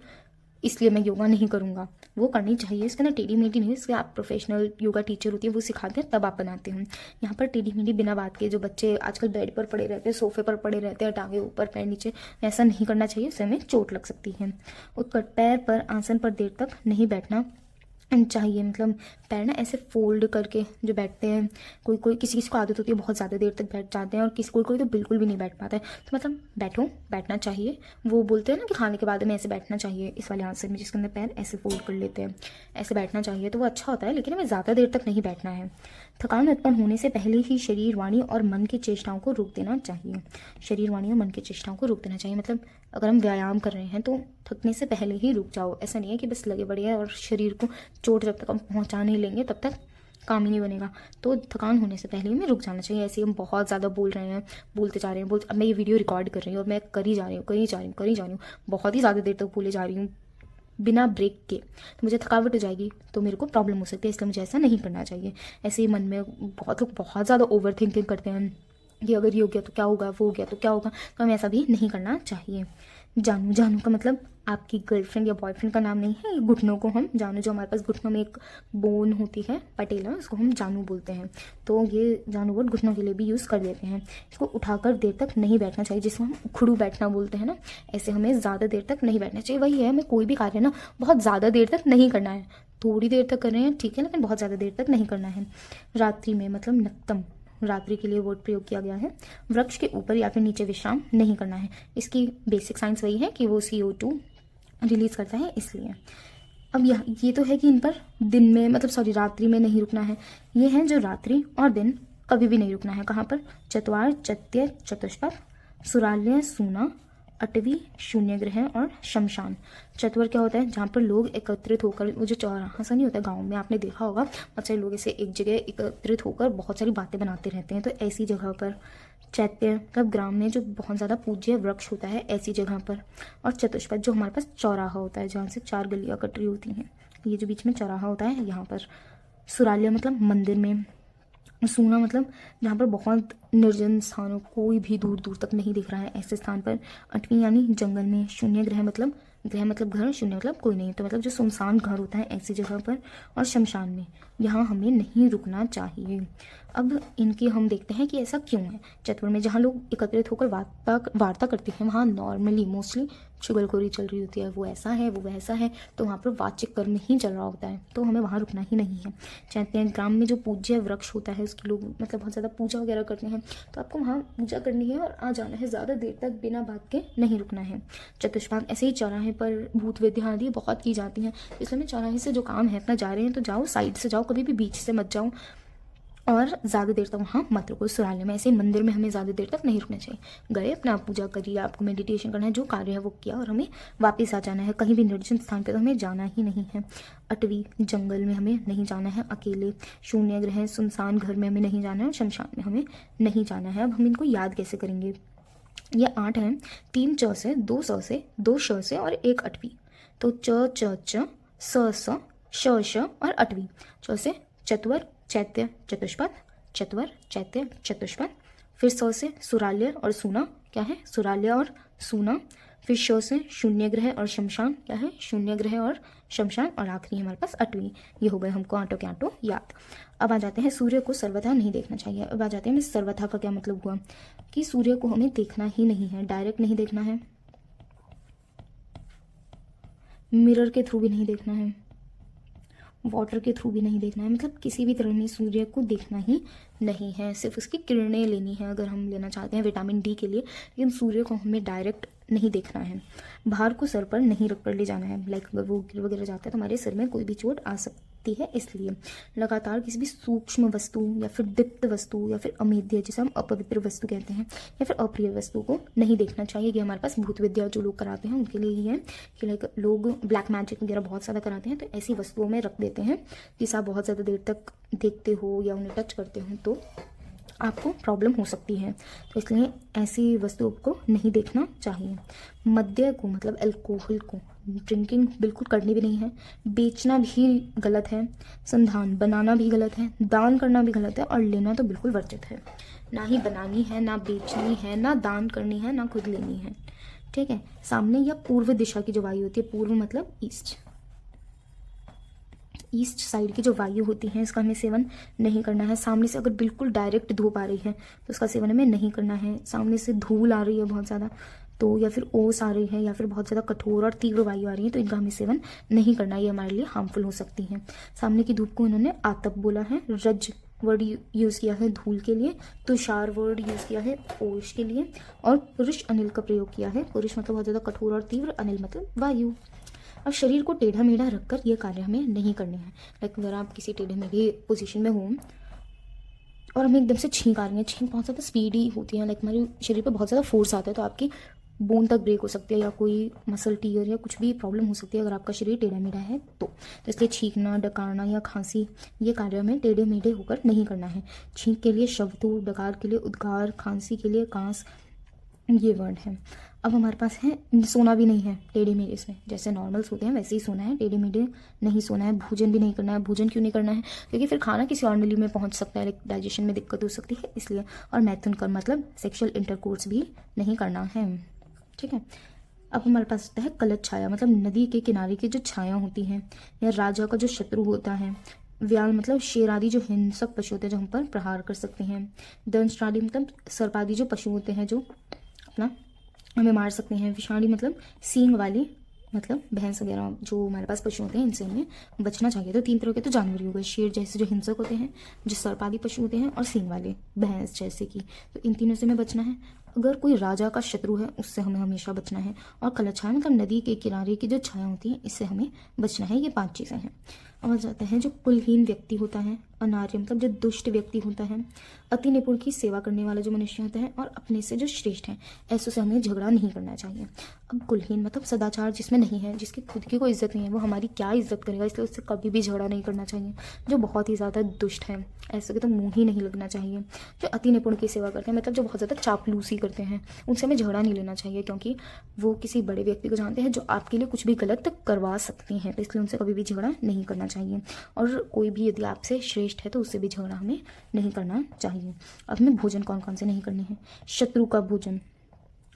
[SPEAKER 1] इसलिए मैं योगा नहीं करूँगा, वो करनी चाहिए। इसके अंदर टेढ़ी मेढ़ी नहीं, इसके आप प्रोफेशनल योगा टीचर होती है वो सिखाते हैं तब आप बनाते हो। यहाँ पर टेढ़ी मेढ़ी बिना बात के, जो बच्चे आजकल बेड पर पड़े रहते हैं, सोफे पर पड़े रहते हैं, टांगे ऊपर पैर नीचे, ऐसा नहीं करना चाहिए, उससे हमें चोट लग सकती है। उत्कट पैर पर आसन पर देर तक नहीं बैठना चाहिए, मतलब पैर ना ऐसे फोल्ड करके जो बैठते हैं, कोई कोई किसी किसी को आदत होती है बहुत ज़्यादा देर तक बैठ जाते हैं और किसी कोई कोई तो बिल्कुल भी नहीं बैठ पाता है, तो मतलब बैठना चाहिए। वो बोलते हैं ना कि खाने के बाद में ऐसे बैठना चाहिए, इस वाले आसन में जिसके अंदर पैर ऐसे फोल्ड कर लेते हैं, ऐसे बैठना चाहिए, तो वो अच्छा होता है, लेकिन हमें ज़्यादा देर तक नहीं बैठना है। थकान उत्पन्न होने से पहले ही शरीर, वाणी और मन की चेष्टाओं को रोक देना चाहिए। शरीर, वाणी और मन की चेष्टाओं को रोक देना चाहिए, मतलब अगर हम व्यायाम कर रहे हैं तो थकने से पहले ही रुक जाओ। ऐसा नहीं है कि बस लगे पड़े हैं और शरीर को चोट जब तक हम पहुंचा नहीं लेंगे तब तक काम ही नहीं बनेगा। तो थकान होने से पहले हमें रुक जाना चाहिए। ऐसे ही हम बहुत ज़्यादा बोल रहे हैं, बोलते जा रहे हैं, अब मैं ये वीडियो रिकॉर्ड कर रही हूँ और मैं करी जा रही हूँ, बहुत ही ज़्यादा देर तक बोले जा रही हूँ बिना ब्रेक के, तो मुझे थकावट हो जाएगी, तो मेरे को प्रॉब्लम हो सकती है, इसलिए मुझे ऐसा नहीं करना चाहिए। ऐसे ही मन में बहुत लोग बहुत ज़्यादा ओवर थिंकिंग करते हैं कि अगर ये हो गया तो क्या होगा, वो हो गया तो क्या होगा, तो हमें ऐसा भी नहीं करना चाहिए। जानू का मतलब आपकी गर्लफ्रेंड या बॉयफ्रेंड का नाम नहीं है। ये घुटनों को हम जानू, जो हमारे पास घुटनों में एक बोन होती है पटेला, उसको हम जानू बोलते हैं, तो ये जानू वर्ड घुटनों के लिए भी यूज़ कर देते हैं। इसको उठाकर देर तक नहीं बैठना चाहिए, जिसको हम उखड़ू बैठना बोलते हैं ना, ऐसे हमें ज़्यादा देर तक नहीं बैठना चाहिए। वही है, हमें कोई भी कार्य ना बहुत ज़्यादा देर तक नहीं करना है, थोड़ी देर तक कर रहे हैं ठीक है, लेकिन बहुत ज़्यादा देर तक नहीं करना है। रात्रि में मतलब नक्तम, रात्रि के लिए वर्ड प्रयोग किया गया है। वृक्ष के ऊपर या फिर नीचे विश्राम नहीं करना है। इसकी बेसिक साइंस वही है कि वो CO2 रिलीज करता है, इसलिए। अब ये तो है कि इन पर दिन में मतलब रात्रि में नहीं रुकना है। ये है जो रात्रि और दिन कभी भी नहीं रुकना है। कहाँ पर? चतवार, चत्य, चतुष्पद, सुराल्य, सूना, अटवी, शून्य ग्रह और शमशान। चतवर क्या होता है? जहाँ पर लोग एकत्रित होकर, वो जो चौराहा सा नहीं होता गांव में, आपने देखा होगा बहुत सारे लोग ऐसे एक जगह एकत्रित होकर बहुत सारी बातें बनाते रहते हैं, तो ऐसी जगह पर। चैत्य मतलब ग्राम में जो बहुत ज़्यादा पूज्य वृक्ष होता है, ऐसी जगह पर। और चतुष्पद जो हमारे पास चौराहा होता है, जहाँ से 4 गलियाँ कट रही होती हैं, ये जो बीच में चौराहा होता है यहाँ पर। सुराल्य मतलब मंदिर में। सूना मतलब जहाँ पर बहुत निर्जन स्थान हो, कोई भी दूर दूर तक नहीं दिख रहा है, ऐसे स्थान पर। अटवी यानी जंगल में। शून्य ग्रह मतलब घर, शून्य मतलब कोई नहीं, तो मतलब जो सुनसान घर होता है ऐसी जगह पर। और शमशान में, यहाँ हमें नहीं रुकना चाहिए। अब इनकी हम देखते हैं कि ऐसा क्यों है। चतुर में जहाँ लोग एकत्रित होकर वार्ता करते हैं, वहाँ नॉर्मली मोस्टली चुगलखोरी चल रही होती है, वो ऐसा है वो वैसा है, तो वहाँ पर वाचिक कर्म ही चल रहा होता है, तो हमें वहाँ रुकना ही नहीं है। चाहते हैं ग्राम में जो पूज्य वृक्ष होता है उसकी लोग मतलब बहुत ज़्यादा पूजा वगैरह करते हैं, तो आपको वहाँ पूजा करनी है और आ जाना है, ज़्यादा देर तक बिना बात के नहीं रुकना है। चतुष्पाद ऐसे ही चौराहे पर भूत विद्या आदि बहुत की जाती हैं, इसलिए हमें चौराहे से जो काम है अपना जा रहे हैं तो जाओ, साइड से जाओ, कभी भी बीच से मत जाओ और ज़्यादा देर तक वहाँ मत रुको। सुराल्य में ऐसे मंदिर में हमें ज़्यादा देर तक नहीं रुकना चाहिए। गए अपना पूजा करिए, आपको मेडिटेशन करना है, जो कार्य है वो किया और हमें वापस आ जाना है। कहीं भी निर्जन स्थान पे तो हमें जाना ही नहीं है। अटवी जंगल में हमें नहीं जाना है अकेले। शून्य ग्रह सुनसान घर में हमें नहीं जाना है और शमशान में हमें नहीं जाना है। अब हम इनको याद कैसे करेंगे? ये 8 हैं, 3 च से, 2 स से, 2 श से और 1 अटवी। तो च, स, श और अटवी। च से चतवर, चैत्य, चतुष्पद, चतवर, चैत्य, चतुष्पद। फिर 100 से सुराल्य और सूना, क्या है? सुराल्य और सूना। फिर शो से शून्य ग्रह और शमशान, क्या है शून्य ग्रह और शमशान, और आखिरी हमारे पास 8वीं। ये हो गए हमको आंटों के आंटों याद। अब आ जाते हैं सूर्य को सर्वथा नहीं देखना चाहिए। अब आ जाते हैं सर्वथा का क्या मतलब हुआ कि सूर्य को हमें देखना ही नहीं है, डायरेक्ट नहीं देखना है, मिरर के थ्रू भी नहीं देखना है, वाटर के थ्रू भी नहीं देखना है, मतलब किसी भी तरह में सूर्य को देखना ही नहीं है। सिर्फ उसकी किरणें लेनी है अगर हम लेना चाहते हैं विटामिन डी के लिए, लेकिन सूर्य को हमें डायरेक्ट नहीं देखना है। भार को सर पर नहीं रख कर ले जाना है, लाइक अगर वो गिर वगैरह जाता है तो हमारे सिर में कोई भी चोट आ सकती है, इसलिए लगातार किसी भी सूक्ष्म वस्तु या फिर दीप्त वस्तु या फिर अमेध्य, जिसे हम अपवित्र वस्तु कहते हैं, या फिर अप्रिय वस्तु को नहीं देखना चाहिए। ये हमारे पास भूत विद्या जो लोग कराते हैं उनके लिए ही है कि लाइक लोग ब्लैक मैजिक वगैरह बहुत ज़्यादा कराते हैं तो ऐसी वस्तुओं में रख देते हैं कि आप बहुत ज़्यादा देर तक देखते हो या उन्हें टच करते हो तो आपको प्रॉब्लम हो सकती है, तो इसलिए ऐसी वस्तुओं को नहीं देखना चाहिए। मद्य को मतलब अल्कोहल को ड्रिंकिंग बिल्कुल करनी भी नहीं है, बेचना भी गलत है, संधान बनाना भी गलत है, दान करना भी गलत है, और लेना तो बिल्कुल वर्जित है। ना ही बनानी है, ना बेचनी है, ना दान करनी है, ना खुद लेनी है, ठीक है। सामने या पूर्व दिशा की जो वायु होती है, पूर्व मतलब ईस्ट साइड की जो वायु होती है इसका हमें सेवन नहीं करना है। सामने से अगर बिल्कुल डायरेक्ट धूप आ रही है तो उसका सेवन हमें नहीं करना है। सामने से धूल आ रही है बहुत ज़्यादा तो, या फिर ओस आ रही है, या फिर बहुत ज़्यादा कठोर और तीव्र वायु आ रही है तो इनका हमें सेवन नहीं करना, ये हमारे लिए हार्मफुल हो सकती हैं। सामने की धूप को इन्होंने आतप बोला है, रज वर्ड यूज़ किया है धूल के लिए, तुषार वर्ड यूज़ किया है ओश के लिए, और पुरुष अनिल का प्रयोग किया है। पुरुष मतलब बहुत ज़्यादा कठोर और तीव्र, अनिल मतलब वायु। अब शरीर को टेढ़ा मेढ़ा रखकर ये कार्य हमें नहीं करने हैं। लाइक अगर आप किसी टेढ़े मेढ़े पोजीशन में हो और हमें एकदम से छींक आ रही है, छींक बहुत ज़्यादा स्पीडी होती है, लाइक हमारे शरीर पर बहुत ज़्यादा फोर्स आता है तो आपकी बोन तक ब्रेक हो सकती है या कोई मसल टीयर या कुछ भी प्रॉब्लम हो सकती है अगर आपका शरीर टेढ़ा मेढ़ा है तो इसलिए छींकना, डकारना या खांसी ये कार्य हमें टेढ़े मेढ़े होकर नहीं करना है। छींक के लिए शब्दों, डकार के लिए उद्गार, खांसी के लिए कांस, ये वर्ड है। अब हमारे पास है सोना भी नहीं है टेढ़े मेढ़े से, जैसे नॉर्मल सोते हैं वैसे ही सोना है, टेढ़े मेढ़े नहीं सोना है। भोजन भी नहीं करना है। भोजन क्यों नहीं करना है? क्योंकि फिर खाना किसी और नली में पहुंच सकता है, डाइजेशन में दिक्कत हो सकती है इसलिए। और मैथुन कर मतलब सेक्सुअल इंटरकोर्स भी नहीं करना है, ठीक है। अब हमारे पास होता है कलत छाया, मतलब नदी के किनारे की जो छाया होती है, या राजा का जो शत्रु होता है। व्याल मतलब शेर आदि जो हिंसक पशु होते हैं जो हम पर प्रहार कर सकते हैं। दंश आदि मतलब सर्प आदि जो पशु होते हैं जो अपना हमें मार सकते हैं। विषाणी मतलब सींग वाली, मतलब भैंस वगैरह जो हमारे पास पशु होते हैं इनसे हमें बचना चाहिए। तो 3 तरह के तो जानवर ही हो गए, शेर जैसे जो हिंसक होते हैं, जो सर्प आदि पशु होते हैं, और सींग वाले भैंस जैसे कि, तो इन तीनों से हमें बचना है। अगर कोई राजा का शत्रु है उससे हमें हमेशा बचना है। और कलत छाया मतलब नदी के किनारे की जो छाया होती है इससे हमें बचना है। ये 5 चीज़ें हैं। अब आ जाता है जो कुलहीन व्यक्ति होता है, अनार्य मतलब जो दुष्ट व्यक्ति होता है, अति निपुण की सेवा करने वाला जो मनुष्य होता है, और अपने से जो श्रेष्ठ है, ऐसों से हमें झगड़ा नहीं करना चाहिए। अब कुलहीन मतलब सदाचार जिसमें नहीं है, जिसकी खुद की कोई इज्जत नहीं है, वो हमारी क्या इज्जत करेगा, इसलिए उससे कभी भी झगड़ा नहीं करना चाहिए। जो बहुत ही ज़्यादा दुष्ट है ऐसे के तो मुँह ही नहीं लगना चाहिए। जो अति निपुण की सेवा करते हैं मतलब जो बहुत ज़्यादा चापलूसी करते हैं उनसे हमें झगड़ा नहीं लेना चाहिए, क्योंकि वो किसी बड़े व्यक्ति को जानते हैं जो आपके लिए कुछ भी गलत करवा सकते हैं, तो इसलिए उनसे कभी भी झगड़ा नहीं करना चाहिए। और कोई भी यदि आपसे श्रेष्ठ है तो उससे भी झगड़ा हमें नहीं करना चाहिए। अब हमें भोजन कौन कौन से नहीं करने हैं? शत्रु का भोजन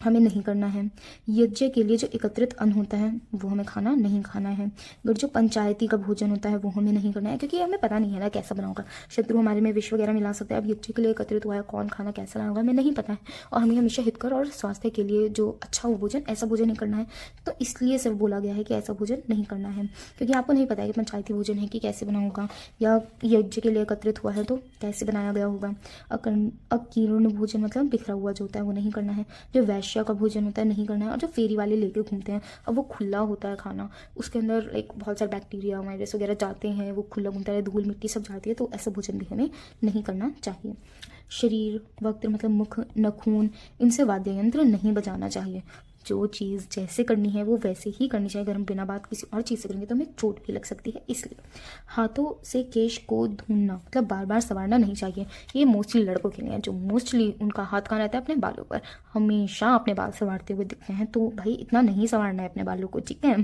[SPEAKER 1] हमें नहीं करना है। यज्ञ के लिए जो एकत्रित अन्न होता है वो हमें खाना नहीं खाना है। अगर जो पंचायती का भोजन होता है वो हमें नहीं करना है, क्योंकि हमें पता नहीं है ना कैसा बना होगा। शत्रु हमारे में विष वगैरह मिला सकता है। अब यज्ञ के लिए एकत्रित हुआ है, कौन खाना कैसा लाना होगा हमें नहीं पता है, और हमें हमेशा हितकर और स्वास्थ्य के लिए जो अच्छा हो भोजन, ऐसा भोजन नहीं करना है। तो इसलिए सिर्फ बोला गया है कि ऐसा भोजन नहीं करना है, क्योंकि आपको नहीं पता है कि पंचायती भोजन है कि कैसे बना होगा, या यज्ञ के लिए एकत्रित हुआ है तो कैसे बनाया गया होगा। अकीर्ण भोजन मतलब बिखरा हुआ जो होता है वो नहीं करना है। जो वैश्य का भोजन होता है नहीं करना है। और जो फेरी वाले लेके घूमते हैं, अब वो खुला होता है खाना, उसके अंदर एक बहुत सारे बैक्टीरिया वायरस वगैरह जाते हैं, वो खुला घूमता है, धूल मिट्टी सब जाती है, तो ऐसा भोजन भी हमें नहीं करना चाहिए। शरीर, वक्त मतलब मुख, नखून, इनसे वाद्य यंत्र नहीं बजाना चाहिए। जो चीज़ जैसे करनी है वो वैसे ही करनी चाहिए। अगर हम बिना बात किसी और चीज़ से करेंगे तो हमें चोट भी लग सकती है। इसलिए हाथों से केश को धोना मतलब बार बार संवारना नहीं चाहिए। ये मोस्टली लड़कों के लिए है, जो मोस्टली उनका हाथ कहाँ रहता है अपने बालों पर, हमेशा अपने बाल संवारते हुए दिखते हैं, तो भाई इतना नहीं संवारना है अपने बालों को, ठीक है।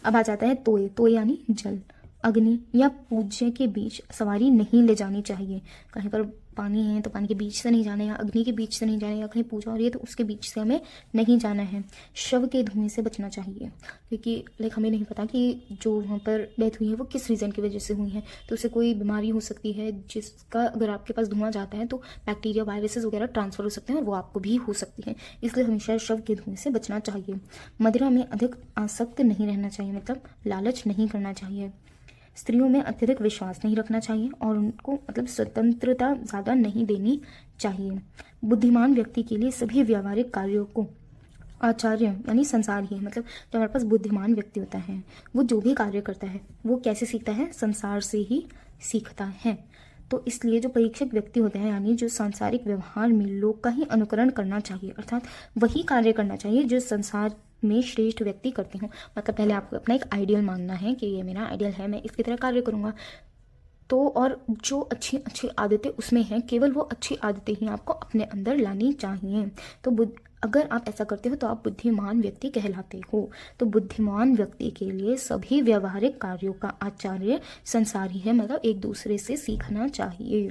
[SPEAKER 1] अब आ जाता है तोय। तोय यानी जल, अग्नि या पूज्य के बीच सवारी नहीं ले जानी चाहिए। कहीं पर पानी है तो पानी के बीच से नहीं जाना है, या अग्नि के बीच से नहीं जाना है, या कहीं पूजा हो रही है तो उसके बीच से हमें नहीं जाना है। शव के धुएं से बचना चाहिए, क्योंकि हमें नहीं पता कि जो वहाँ पर डेथ हुई है वो किस रीज़न की वजह से हुई है, तो उससे कोई बीमारी हो सकती है जिसका अगर आपके पास धुआं जाता है तो बैक्टीरिया वायरसेस वगैरह ट्रांसफ़र हो सकते हैं और वो आपको भी हो सकती है, इसलिए हमेशा शव के धुएं से बचना चाहिए। मदिरा में अधिक आसक्त नहीं रहना चाहिए, मतलब लालच नहीं करना चाहिए। स्त्रियों में अत्यधिक विश्वास नहीं रखना चाहिए और उनको स्वतंत्रता ज़्यादा नहीं देनी चाहिए। बुद्धिमान व्यक्ति के लिए सभी व्यावहारिक कार्यों को आचार्य यानी संसार ही है, मतलब जो हमारे पास बुद्धिमान व्यक्ति होता है वो जो भी कार्य करता है वो कैसे सीखता है, संसार से ही सीखता है। तो इसलिए जो परीक्षक व्यक्ति होते हैं यानी जो सांसारिक व्यवहार में लोग का ही अनुकरण करना चाहिए, अर्थात वही कार्य करना चाहिए जो संसार में श्रेष्ठ व्यक्ति करते हो। मतलब पहले आपको अपना एक आइडियल मानना है कि ये मेरा आइडियल है, मैं इसकी तरह कार्य करूँगा। तो और जो अच्छी अच्छी आदतें उसमें हैं, केवल वो अच्छी आदतें ही आपको अपने अंदर लानी चाहिए। तो अगर आप ऐसा करते हो तो आप बुद्धिमान व्यक्ति कहलाते हो। तो बुद्धिमान व्यक्ति के लिए सभी व्यवहारिक कार्यों का आचार्य संसार ही है, मतलब एक दूसरे से सीखना चाहिए।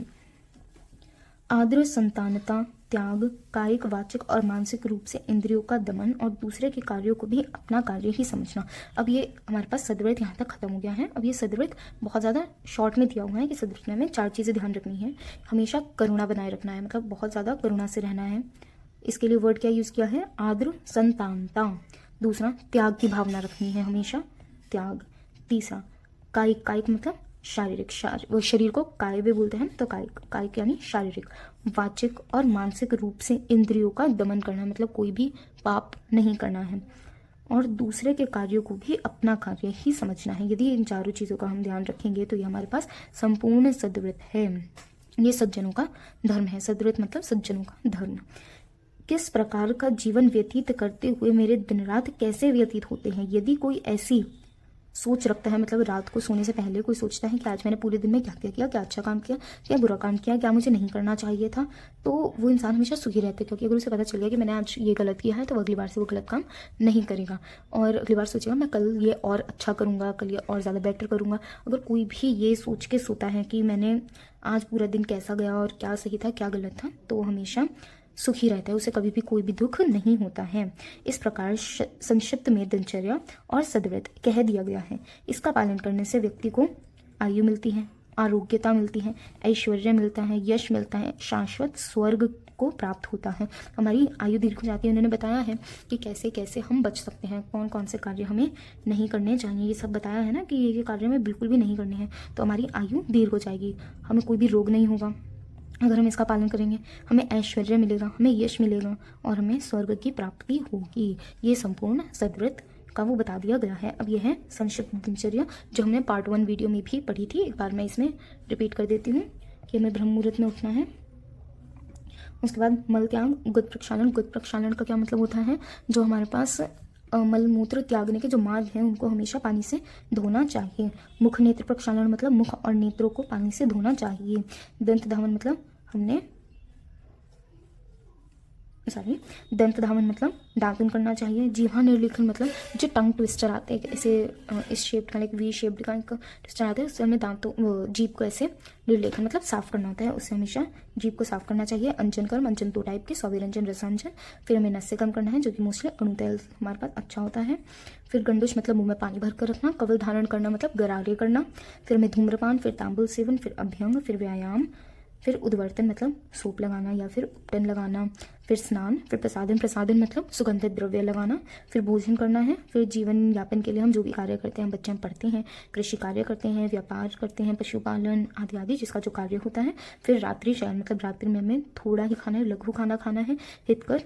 [SPEAKER 1] आदर, संतानता, त्याग, कायिक, वाचिक और मानसिक रूप से इंद्रियों का दमन और दूसरे के कार्यों को भी अपना कार्य ही समझना। अब ये हमारे पास सदव्रत यहाँ तक खत्म हो गया है। अब ये सदव्रत बहुत ज़्यादा शॉर्ट में दिया हुआ है कि सदव्रत में हमें 4 चीज़ें ध्यान रखनी है। हमेशा करुणा बनाए रखना है, मतलब बहुत ज़्यादा करुणा से रहना है। इसके लिए वर्ड क्या यूज़ किया है, आदर, संतानता। दूसरा, त्याग की भावना रखनी है, हमेशा त्याग। तीसरा, कायिक, कायिक मतलब शारीरिक, शरीर को काय भी बोलते हैं, तो कायिक, कायिक यानी शारीरिक। वाचिक और मानसिक रूप से इंद्रियों का दमन करना, मतलब कोई भी पाप नहीं करना है। और दूसरे के कार्यों को भी अपना कार्य ही समझना है। यदि इन चारों चीज़ों का हम ध्यान रखेंगे तो ये हमारे पास संपूर्ण सद्व्रत है। ये सज्जनों का धर्म है। सद्व्रत मतलब सज्जनों का धर्म। किस प्रकार का जीवन व्यतीत करते हुए मेरे दिन रात कैसे व्यतीत होते हैं। यदि कोई ऐसी सोच रखता है, मतलब रात को सोने से पहले कोई सोचता है कि आज मैंने पूरे दिन में क्या क्या किया, क्या अच्छा काम किया, क्या बुरा काम किया, क्या मुझे नहीं करना चाहिए था, तो वो इंसान हमेशा सुखी रहता है। क्योंकि अगर उसे पता चल गया कि मैंने आज ये गलत किया है तो अगली बार से वो गलत काम नहीं करेगा और अगली बार सोचेगा मैं कल ये और अच्छा करूँगा, कल ये और ज़्यादा बेटर करूँगा। अगर कोई भी ये सोच के सोता है कि मैंने आज पूरा दिन कैसा गया और क्या सही था क्या गलत था, तो वो हमेशा सुखी रहता है, उसे कभी भी कोई भी दुख नहीं होता है। इस प्रकार संक्षिप्त में दिनचर्या और सद्व्रत कह दिया गया है। इसका पालन करने से व्यक्ति को आयु मिलती है, आरोग्यता मिलती है, ऐश्वर्य मिलता है, यश मिलता है, शाश्वत स्वर्ग को प्राप्त होता है। हमारी आयु दीर्घ हो जाती है। उन्होंने बताया है कि कैसे कैसे हम बच सकते हैं, कौन कौन से कार्य हमें नहीं करने चाहिए, ये सब बताया है ना कि ये कार्य हमें बिल्कुल भी नहीं करने हैं, तो हमारी आयु दीर्घ हो जाएगी, हमें कोई भी रोग नहीं होगा अगर हम इसका पालन करेंगे। हमें ऐश्वर्य मिलेगा, हमें यश मिलेगा और हमें स्वर्ग की प्राप्ति होगी। ये संपूर्ण सद्व्रत का वो बता दिया गया है। अब यह है संक्षिप्त दिनचर्या जो हमने पार्ट 1 वीडियो में भी पढ़ी थी। एक बार मैं इसमें रिपीट कर देती हूँ कि हमें ब्रह्म मुहूर्त में उठना है। उसके बाद मल त्याग, गुद प्रक्षालन। गुद प्रक्षालन का क्या मतलब होता है, जो हमारे पास मल मूत्र त्यागने के जो मार्ग हैं उनको हमेशा पानी से धोना चाहिए। मुख नेत्र प्रक्षालन मतलब मुख और नेत्रों को पानी से धोना चाहिए। दंत धावन मतलब दंत धावन मतलब दातुन करना चाहिए। जीवा निर्लेखन मतलब जो टंग ट्विस्टर आते हैं ऐसे इस शेप का, लाइक वी शेप का ट्विस्टर आते हैं, उससे हमें दांतों जीभ को ऐसे निर्लेखन मतलब साफ करना होता है, उससे हमेशा जीभ को साफ करना चाहिए। अंजन कर्म, अंजन 2 टाइप के, सौविरंजन, रसांजन। फिर हमें नस से कम करना है जो कि मोस्टली अणुतेल हमारे पास अच्छा होता है। फिर गंडुश मतलब मुंह में पानी भर कर रखना। कवल धारण करना मतलब गरारे करना। फिर हमें धूम्रपान, फिर तांबुल सेवन, फिर अभ्यंग, फिर व्यायाम, फिर उद्वर्तन मतलब सोप लगाना या फिर उपटन लगाना, फिर स्नान, फिर प्रसादन, प्रसादन मतलब सुगंधित द्रव्य लगाना, फिर भोजन करना है। फिर जीवन यापन के लिए हम जो भी कार्य करते हैं, बच्चे हम पढ़ते हैं, कृषि कार्य करते हैं, व्यापार करते हैं, पशुपालन आदि आदि जिसका जो कार्य होता है। फिर रात्रि शयन मतलब रात्रि में हमें थोड़ा ही खाना है, लघु खाना खाना है, हितकर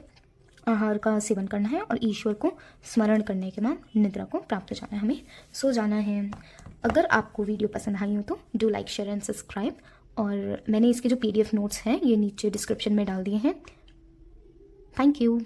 [SPEAKER 1] आहार का सेवन करना है और ईश्वर को स्मरण करने के बाद निद्रा को प्राप्त हो जाना है, हमें सो जाना है। अगर आपको वीडियो पसंद आई हो तो do like, share and subscribe. और मैंने इसके जो PDF नोट्स हैं ये नीचे डिस्क्रिप्शन में डाल दिए हैं। Thank you.